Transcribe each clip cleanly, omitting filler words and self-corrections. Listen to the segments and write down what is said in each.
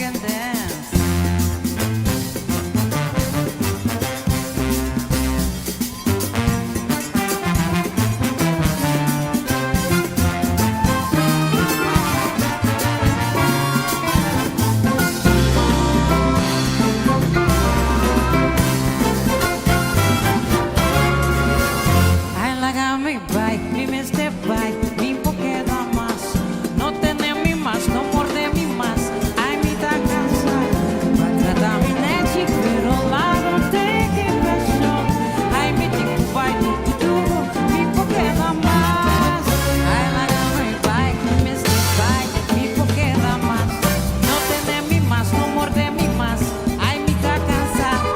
can dance. I like how me bite, me mister bite, me porque da más. No tener mi más, no morder mi más. Ai me dá cansado, vai tratar me net, pero lá não tem que pressão. Ai me digo vai tudo, me porque da más. I like how me bite, me mister bite, me porque da más. No tener mi más, no morder mi más. Ai me dá cansado,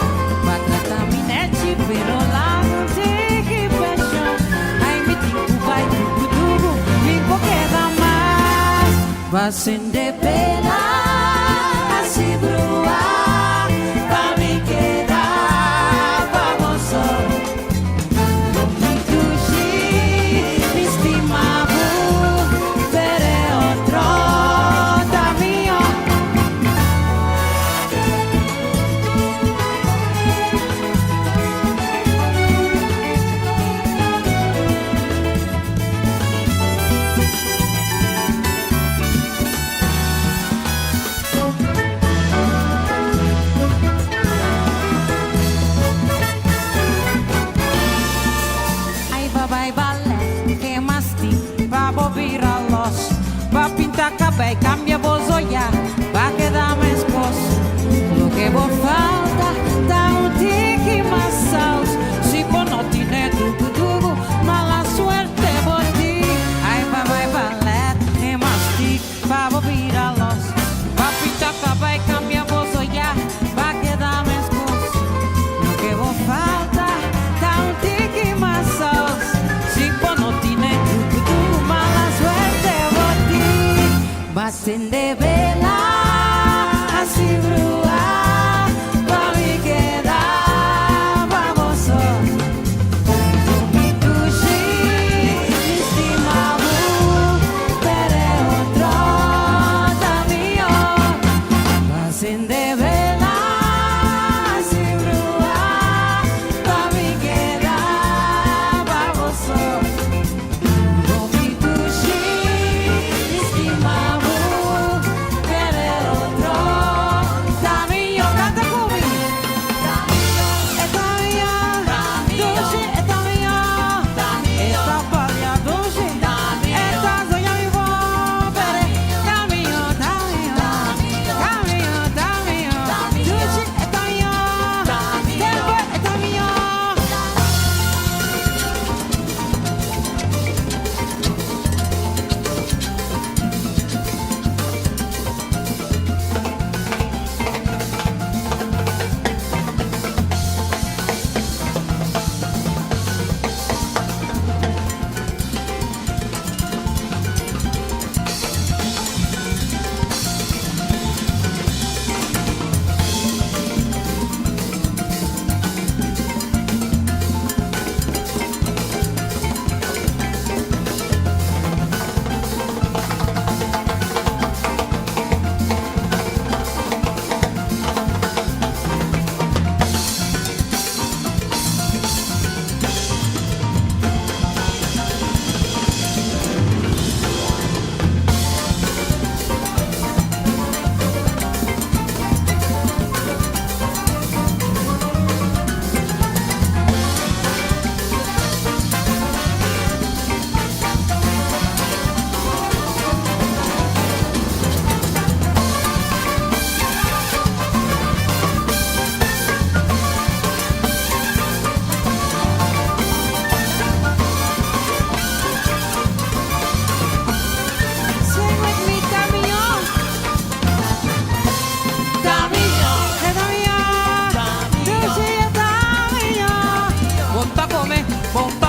vai tratar me net, pero lá não tem que pressão. Ai me digo vai tudo, me porque da más. Vai acender pela assim brua, pra me quedar famoso. Me tuxi, me estimavo, veré outro caminho. Aí vai balé, que masti, va bobir a los, va pintar cabelo, cambia vos olhar, va quedar mais esposo. Lo que vos falta, dá tique mais saus, si vos não tiver tudo, mala suerte vos di. Aí vai balé, que masti, va bobir a los, va pintar cabelo, cambia vos olhar, va quedar mais esposo. Lo que vos falta, dá tique mais saus, si vos não tiver tudo, mala suerte vos di. Va acender vela, assim brua, pra me quedar famoso. Me tuxi, me estimavo, veré outro caminho. Va acender vela, assim brua, pra me quedar famoso. Me tuxi, me estimavo, veré outro caminho. Canta comigo. É caminho, tuxi, é caminho. Esta palha tuxi, esta sonha me vou, veré caminho, caminho, tuxi, é caminho, depois é caminho. Sing with me, caminho, é caminho, tuxi, é caminho. Volta a comer, volta